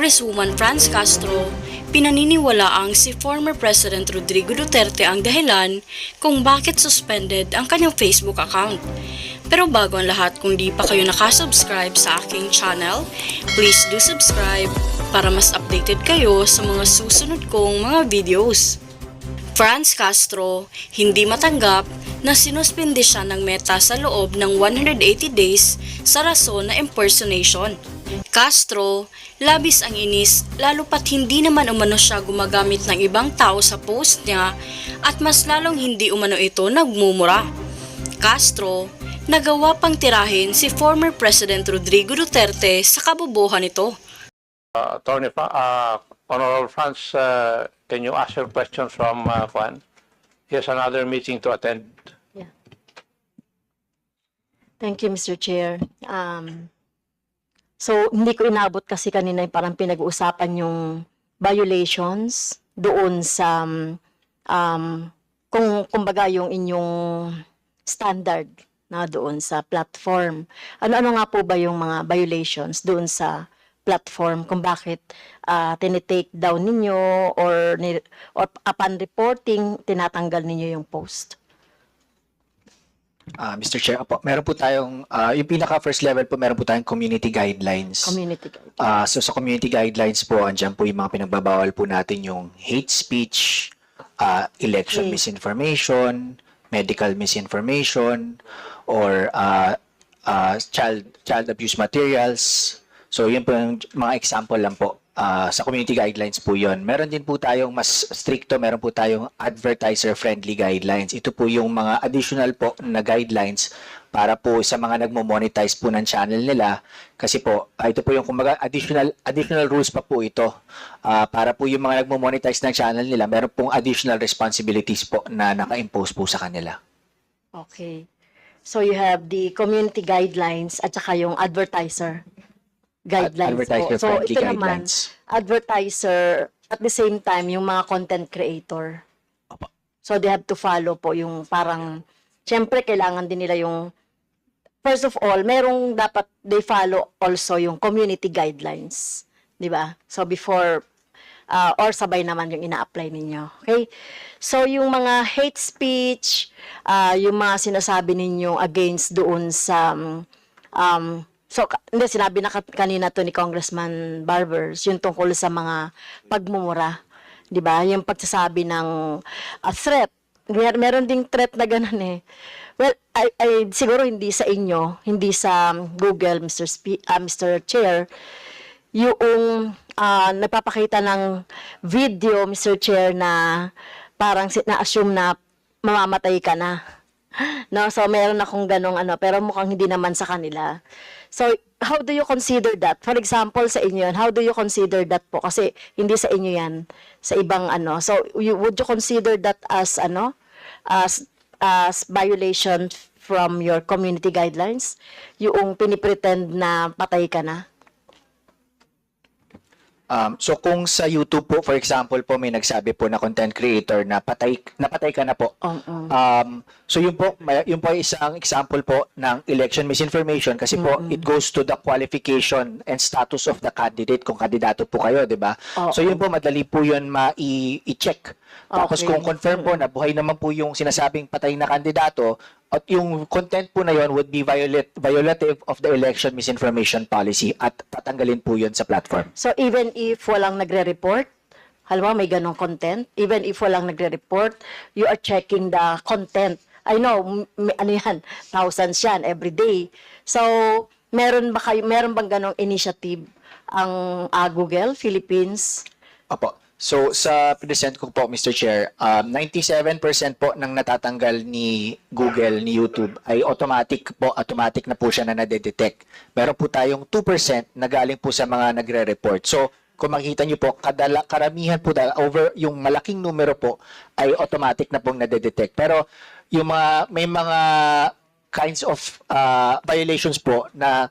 Congresswoman Franz Castro, pinaniniwalaang si former President Rodrigo Duterte ang dahilan kung bakit suspended ang kanyang Facebook account. Pero bago ang lahat, kung di pa kayo nakasubscribe sa aking channel, please do subscribe para mas updated kayo sa mga susunod kong mga videos. Franz Castro, hindi matanggap na sinuspindi siya ng Meta sa loob ng 180 days sa rason na impersonation. Castro, labis ang inis lalo pat hindi naman umano siya gumagamit ng ibang tao sa post niya at mas lalong hindi umano ito nagmumura. Castro, nagawa pang tirahin si former President Rodrigo Duterte sa kabobohan nito. Honorable Franz, can you ask your questions from Juan? He has another meeting to attend. Yeah. Thank you, Mr. Chair. So, hindi ko inabot kasi kanina yung parang pinag-uusapan yung violations doon sa, kumbaga yung inyong standard na doon sa platform. Ano-ano nga po ba yung mga violations doon sa platform kung bakit tinitake down ninyo or upon reporting, tinatanggal ninyo yung post? Mr. Chair, meron po tayong, yung pinaka first level po, meron po tayong community guidelines. Community guidelines. So sa community guidelines po, andyan po yung mga pinagbabawal po natin yung hate speech, election misinformation, medical misinformation, or child abuse materials. So yun po yung mga example lang po. Sa community guidelines po yun. Meron din po tayong mas stricto, meron po tayong advertiser-friendly guidelines. Ito po yung mga additional po na guidelines para po sa mga nagmo-monetize po ng channel nila. Kasi po, ito po yung kumbaga additional rules pa po ito. Para po yung mga nagmo-monetize ng channel nila, meron pong additional responsibilities po na naka-impose po sa kanila. Okay. So you have the community guidelines at saka yung advertiser guidelines po. So ito naman, advertiser at the same time yung mga content creator. So they have to follow po yung parang, syempre kailangan din nila yung, first of all, merong dapat they follow also yung community guidelines. Di ba? So before, or sabay naman yung ina-apply ninyo. Okay? So yung mga hate speech, yung mga sinasabi ninyo against doon sa, so, hindi, sinabi na kanina to ni Congressman Barbers, yung tungkol sa mga pagmumura. Di ba? Yung pagsasabi ng threat. Meron ding threat na ganun eh. Well, siguro hindi sa inyo, hindi sa Google, Mr. Chair, yung nagpapakita ng video, Mr. Chair, na parang na-assume na mamamatay ka na. No, so meron akong ganong pero mukhang hindi naman sa kanila. So, how do you consider that? For example, sa inyo yan, how do you consider that po? Kasi hindi sa inyo yan, sa ibang So, would you consider that as as violation from your community guidelines? Yung pinipretend na patay ka na? So kung sa YouTube po, for example po, may nagsabi po na content creator na patay ka na po. So yun po ay isang example po ng election misinformation kasi po it goes to the qualification and status of the candidate kung kandidato po kayo, di ba? So yun po, madali po yun i-check. Tapos kung confirm po na buhay naman po yung sinasabing patay na kandidato, at yung content po na yun would be violative of the election misinformation policy at tatanggalin po yun sa platform. So even if walang nagre-report, halimbawa may ganong content, even if walang nagre-report, you are checking the content. I know, yan, thousands yan every day. So, meron bang ganong initiative ang Google Philippines? Opo. So, sa present ko po, Mr. Chair, 97% po ng natatanggal ni Google, ni YouTube, ay automatic na po siya na nadedetect. Meron po tayong 2% na galing po sa mga nagre-report. So, kung makikita nyo po, karamihan po, over yung malaking numero po, ay automatic na pong nadedetect. Pero, may mga kinds of violations po na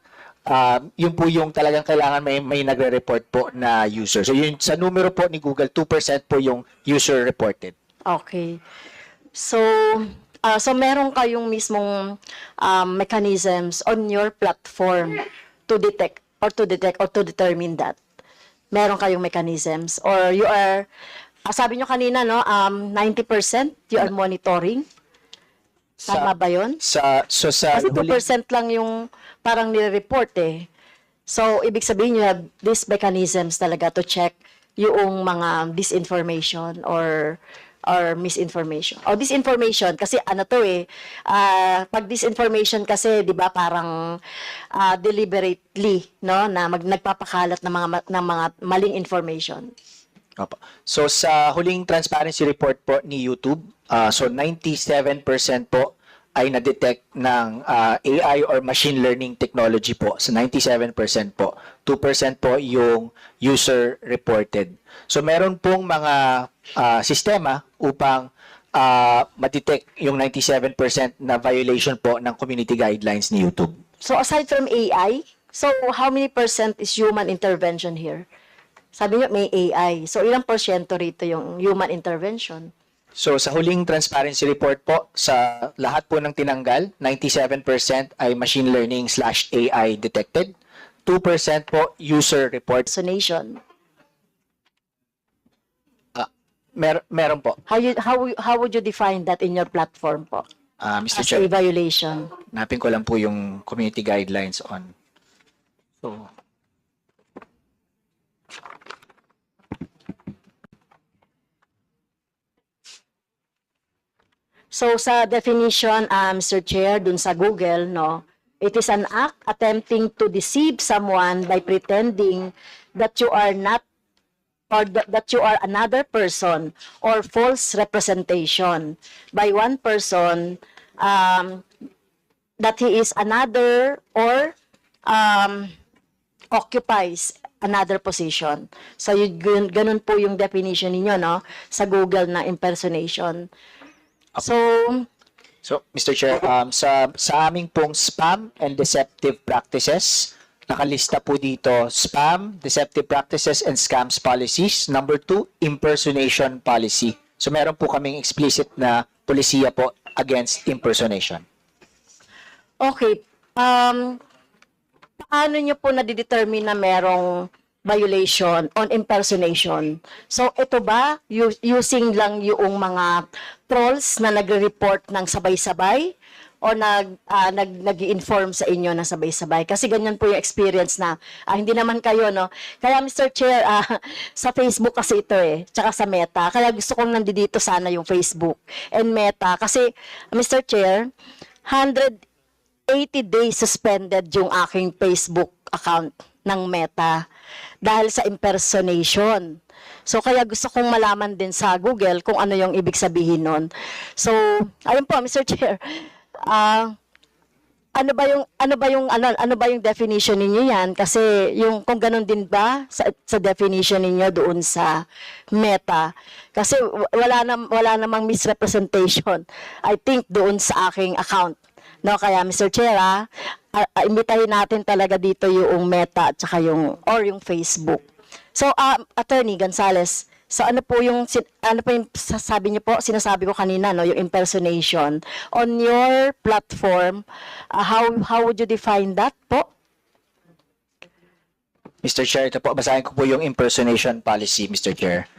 yun po yung talagang kailangan may nagre-report po na user. So yun sa numero po ni Google, 2% po yung user reported. Okay. So meron kayong mismong mechanisms on your platform to detect or to determine that. meron kayong mechanisms? Or you are, sabi nyo kanina, no, 90% you are monitoring? Tama ba yun? Sa Kasi huling- 2% lang yung parang nire-report eh. So, ibig sabihin you have these mechanisms talaga to check yung mga disinformation or misinformation. O disinformation kasi ano to eh, pag disinformation kasi 'di ba parang deliberately no na nagpapakalat ng mga maling information. Opo. So sa huling transparency report po ni YouTube, so 97% po ay na-detect ng AI or machine learning technology po. So 97% po. 2% po yung user reported. So meron pong mga sistema upang ma-detect yung 97% na violation po ng community guidelines ni YouTube. So aside from AI, so how many percent is human intervention here? Sabi niyo may AI. So ilang porsyento rito yung human intervention? So sa huling transparency report po, sa lahat po ng tinanggal, 97% ay machine learning / AI detected. 2% po user reports. Vaccination. Meron po. How would you define that in your platform po? Mr. As Chair, a violation. napin ko lang po yung community guidelines on. So, So sa definition, Mr. Chair, dun sa Google, no, it is an act attempting to deceive someone by pretending that you are not or that you are another person or false representation by one person that he is another or occupies another position. So ganun po yung definition ninyo no sa Google na impersonation. So Mr. Chair, sa aming pong spam and deceptive practices, nakalista po dito spam, deceptive practices, and scams policies. Number 2, impersonation policy. So meron po kaming explicit na polisiya po against impersonation. okay, paano nyo po nadidetermine na merong violation on impersonation? So ito ba using lang yung mga trolls na nagre-report ng sabay-sabay o nag-i-inform sa inyo na sabay-sabay? Kasi ganyan po yung experience na hindi naman kayo no. Kaya Mr. Chair, sa Facebook kasi ito eh, tsaka sa Meta. Kaya gusto kong nandito sana yung Facebook and Meta kasi Mr. Chair, 180 days suspended yung aking Facebook account ng Meta dahil sa impersonation. So kaya gusto kong malaman din sa Google kung ano yung ibig sabihin nun. So ayun po Mr. Chair. Ano ba yung definition ninyo yan? Kasi yung kung ganun din ba sa definition ninyo doon sa Meta? Kasi wala namang misrepresentation I think doon sa aking account. No, kaya Mr. Chair, imbitahin natin talaga dito yung Meta at saka yung Facebook. So, Attorney Gonzales, so ano po yung sasabi niyo po, sinasabi ko kanina, no, yung impersonation. On your platform, how would you define that po? Mr. Chair, ito po, basahin ko po yung impersonation policy, Mr. Chair.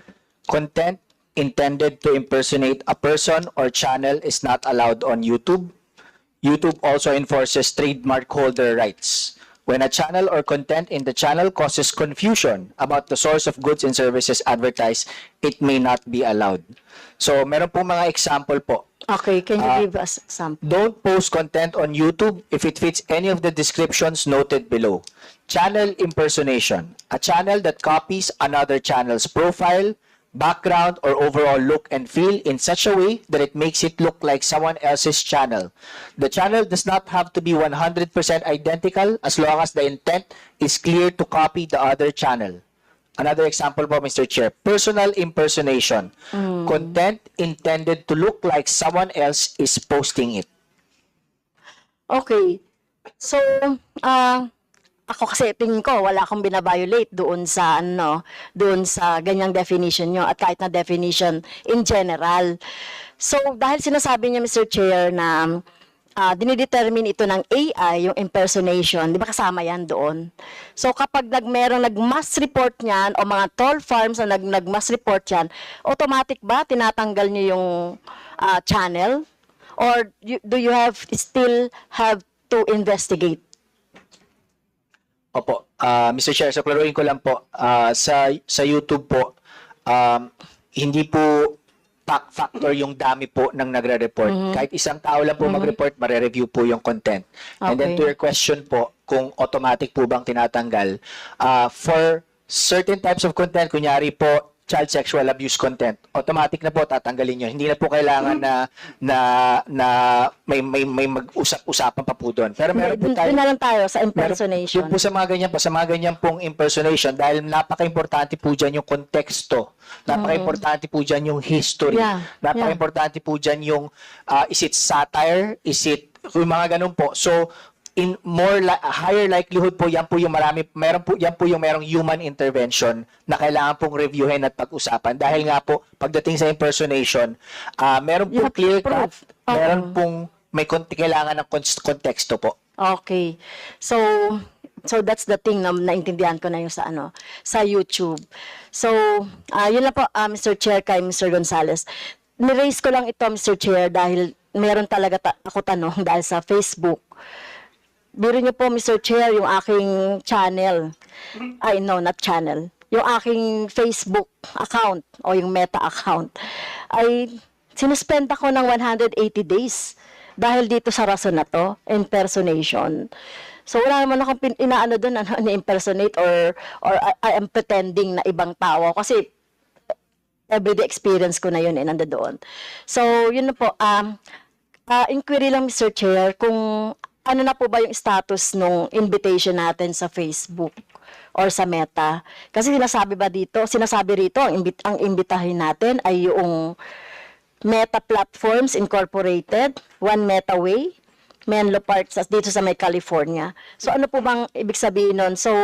Content intended to impersonate a person or channel is not allowed on YouTube. YouTube also enforces trademark holder rights. When a channel or content in the channel causes confusion about the source of goods and services advertised, it may not be allowed. So, meron po mga example po. Okay, can you give us some? Don't post content on YouTube if it fits any of the descriptions noted below. Channel impersonation. A channel that copies another channel's profile, background, or overall look and feel in such a way that it makes it look like someone else's channel. The channel does not have to be 100% identical as long as the intent is clear to copy the other channel. Another example po, Mr. Chair, personal impersonation. Content intended to look like someone else is posting it. Okay. So, ako kasi tingin ko wala akong binabiolate doon sa ganyang definition nyo at kahit na definition in general. So dahil sinasabi niya Mr. Chair na dinidetermine ito ng AI, yung impersonation, di ba kasama yan doon? So kapag merong nag-mass report niyan o mga troll farms na nag-mass report yan, automatic ba tinatanggal niyo yung channel? Or do you still have to investigate? Opo, Mr. Chair, so klaruin ko lang po, sa YouTube po, hindi po factor yung dami po ng nagre-report. Kahit isang tao lang po mag-report, mare-review po yung content. And then to your question po, kung automatic po bang tinatanggal, for certain types of content, kunyari po, child sexual abuse content, automatic na po tatanggalin nyo. Hindi na po kailangan na may mag-usap-usapan pa po doon. Pero meron po tayo, Doon na lang tayo sa impersonation. yung po sa mga ganyan po, sa mga ganyan pong impersonation, dahil napaka-importante po dyan yung konteksto, napaka-importante po dyan yung history, Yeah, napaka-importante po dyan yung, is it satire, is it, yung mga ganun po. So, in higher likelihood po, yan po yung merong human intervention na kailangan pong reviewin at pag-usapan. Dahil nga po, pagdating sa impersonation, meron You pong have clear proof. cut, meron pong kailangan ng konteksto po. Okay. So that's the thing na naintindihan ko na yung sa YouTube. So, yun lang po, Mr. Chair, kay Mr. Gonzales. Niraise ko lang ito, Mr. Chair, dahil meron talaga ako tanong dahil sa Facebook. Biro niyo po, Mr. Chair, yung aking channel. No, not channel. Yung aking Facebook account o yung Meta account ay sinuspend ako ng 180 days dahil dito sa rason na to, impersonation. So wala naman akong inaano doon, ni-impersonate or I am pretending na ibang tao kasi everyday experience ko na yun nando doon. So yun na po, inquiry lang, Mr. Chair, kung ano na po ba yung status nung invitation natin sa Facebook or sa Meta? Kasi sinasabi rito, ang imbitahin natin ay yung Meta Platforms Incorporated, One Meta Way, Menlo Park, dito sa may California. So ano po bang ibig sabihin nun? So,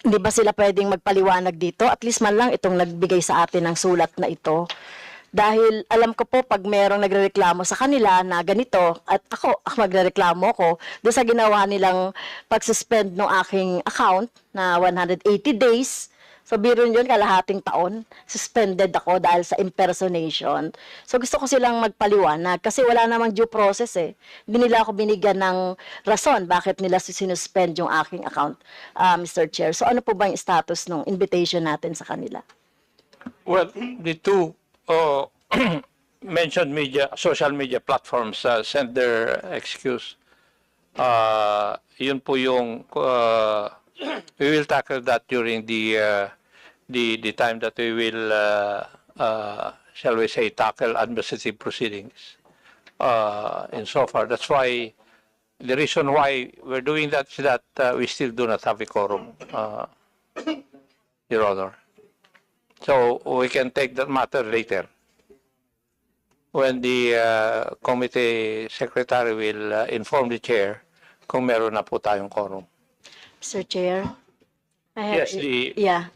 hindi ba sila pwedeng magpaliwanag dito? At least man lang itong nagbigay sa atin ng sulat na ito. Dahil alam ko po pag merong nagrereklamo sa kanila na ganito at ako magrereklamo ko doon sa ginawa nilang pag-suspend ng aking account na 180 days. So biro yun, kalahating taon, suspended ako dahil sa impersonation. So gusto ko silang magpaliwanag kasi wala namang due process eh. Hindi nila ako binigyan ng rason bakit nila sinuspend yung aking account, Mr. Chair. So ano po ba yung status ng invitation natin sa kanila? Well, the two mentioned social media platforms send their excuse. Yun po yung we will tackle that during the time that we will shall we say tackle administrative proceedings. And so far, that's why the reason why we're doing that is that we still do not have a quorum, Your Honor. So we can take that matter later when the committee secretary will inform the chair kung meron na po tayong quorum. Mr. Chair? Yes, yeah.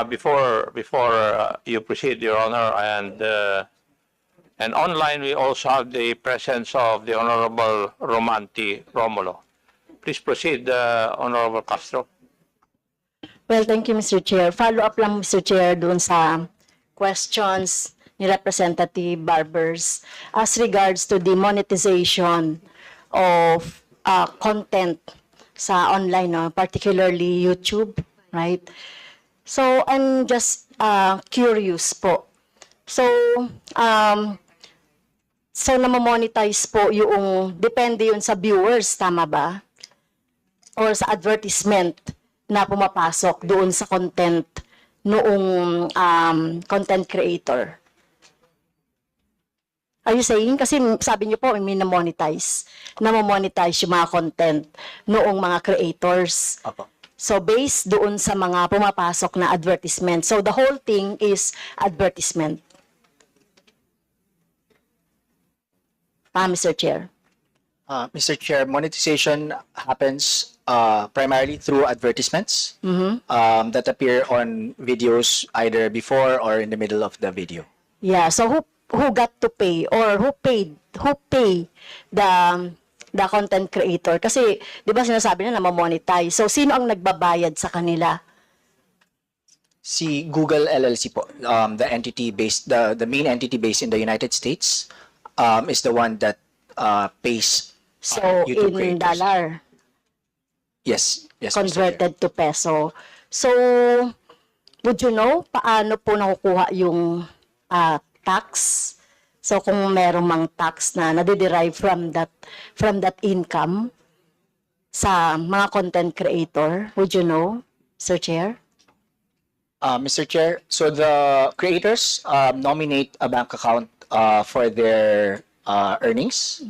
Before you proceed, Your Honor, and online we also have the presence of the Honorable Romanti Romulo. Please proceed, Honorable Castro. Well, thank you, Mr. Chair. Follow-up lang, Mr. Chair, dun sa questions ni Representative Barbers as regards to the monetization of content sa online, no? Particularly YouTube, right? So, I'm just curious po. So, namamonetize po yung, depende yun sa viewers, tama ba? Or sa advertisement na pumapasok doon sa content noong content creator. Are you saying? Kasi sabi niyo po, may namamonetize yung mga content noong mga creators. Opo. So, based doon sa mga pumapasok na advertisement. So, the whole thing is advertisement. Mr. Chair. Mr. Chair, monetization happens primarily through advertisements that appear on videos either before or in the middle of the video. Yeah, so who got to pay or who pay the content creator? Kasi 'di ba sinasabi na ma-monetize. So sino ang nagbabayad sa kanila? Si Google LLC po, the entity based, the main entity based in the United States, is the one that pays So YouTube in creators. dollar Yes, yes, Mr. Chair. converted to peso. So would you know paano po nakukuha yung tax? So kung merong mang tax na nade-derive from that income sa mga content creator, would you know, Sir Chair? Mr. Chair, so the creators nominate a bank account for their earnings,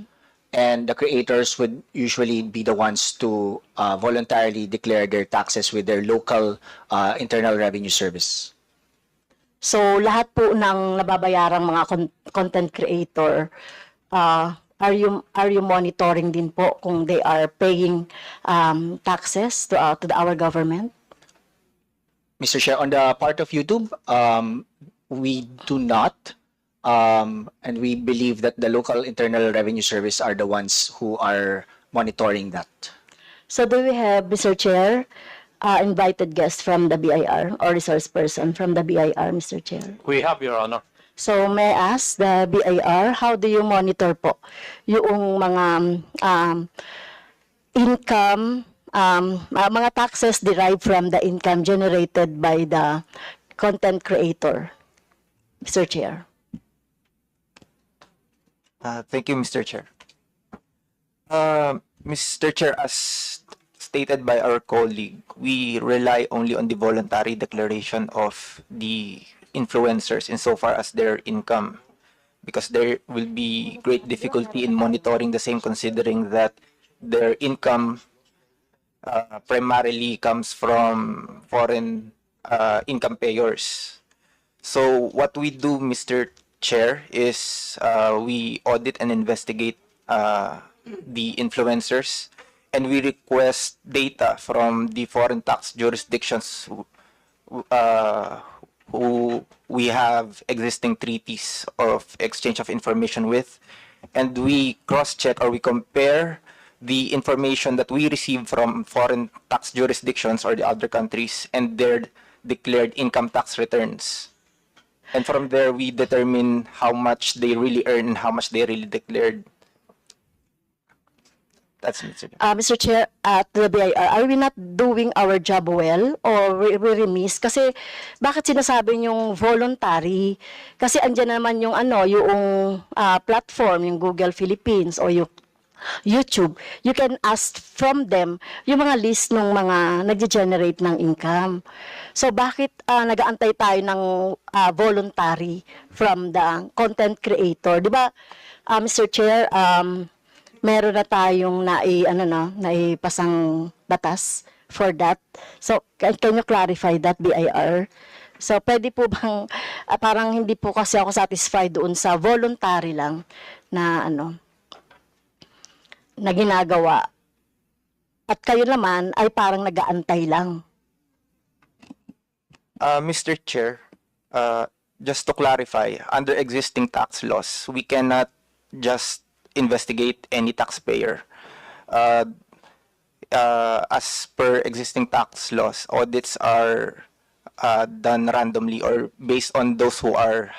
and the creators would usually be the ones to voluntarily declare their taxes with their local Internal Revenue Service. So lahat po ng nababayarang mga content creator, are you monitoring din po kung they are paying taxes to our government? Mr. Chair, on the part of YouTube, we do not, and we believe that the local Internal Revenue Service are the ones who are monitoring that. So do we have, Mr. Chair, invited guests from the BIR or resource person from the BIR, Mr. Chair? We have, Your Honor. So may I ask the BIR, how do you monitor po yung mga income, mga taxes derived from the income generated by the content creator, Mr. Chair? Thank you, Mr. Chair. Mr. Chair, as stated by our colleague, we rely only on the voluntary declaration of the influencers insofar as their income, because there will be great difficulty in monitoring the same, considering that their income primarily comes from foreign income payers. So what we do, Mr. Chair, is we audit and investigate the influencers, and we request data from the foreign tax jurisdictions who we have existing treaties of exchange of information with, and we cross-check or we compare the information that we receive from foreign tax jurisdictions or the other countries and their declared income tax returns. And from there, we determine how much they really earn and how much they really declared. That's it, Mr. Chair. Mr. Chair, at the BIR, are we not doing our job well or we remiss? Kasi bakit sinasabi yung voluntary? Kasi andyan naman yung yung platform, yung Google Philippines o yung YouTube. You can ask from them yung mga list ng mga nag-generate ng income. So bakit nag-aantay tayo ng voluntary from the content creator? 'Di ba, Mr. Chair, meron na tayong naipasang batas for that. So, can you clarify that, BIR? So, pwede po bang, parang hindi po kasi ako satisfied doon sa voluntary lang na na ginagawa. At kayo naman ay parang nag-aantay lang. Mr. Chair, just to clarify, under existing tax laws, we cannot just investigate any taxpayer. As per existing tax laws, audits are done randomly or based on those who are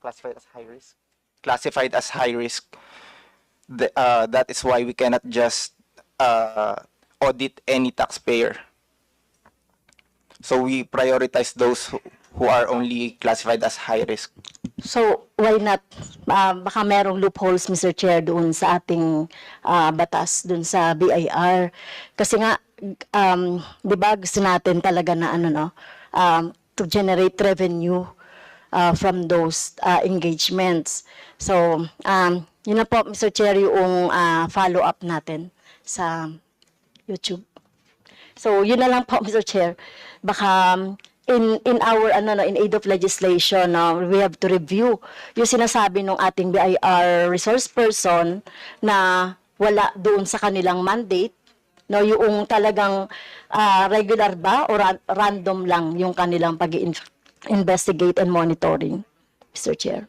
classified as high risk. Classified as high risk. That is why we cannot just audit any taxpayer. So we prioritize those who are only classified as high risk. So, why not? Baka merong loopholes, Mr. Chair, doon sa ating batas, doon sa BIR. Kasi nga, di ba, gusto natin talaga na to generate revenue from those engagements. So, yun na po, Mr. Chair, yung follow-up natin sa YouTube. So, yun na lang po, Mr. Chair. Baka in our in aid of legislation, we have to review yung sinasabi ng ating BIR resource person na wala doon sa kanilang mandate, yung talagang regular ba o random lang yung kanilang pag-investigate and monitoring, Mr. Chair.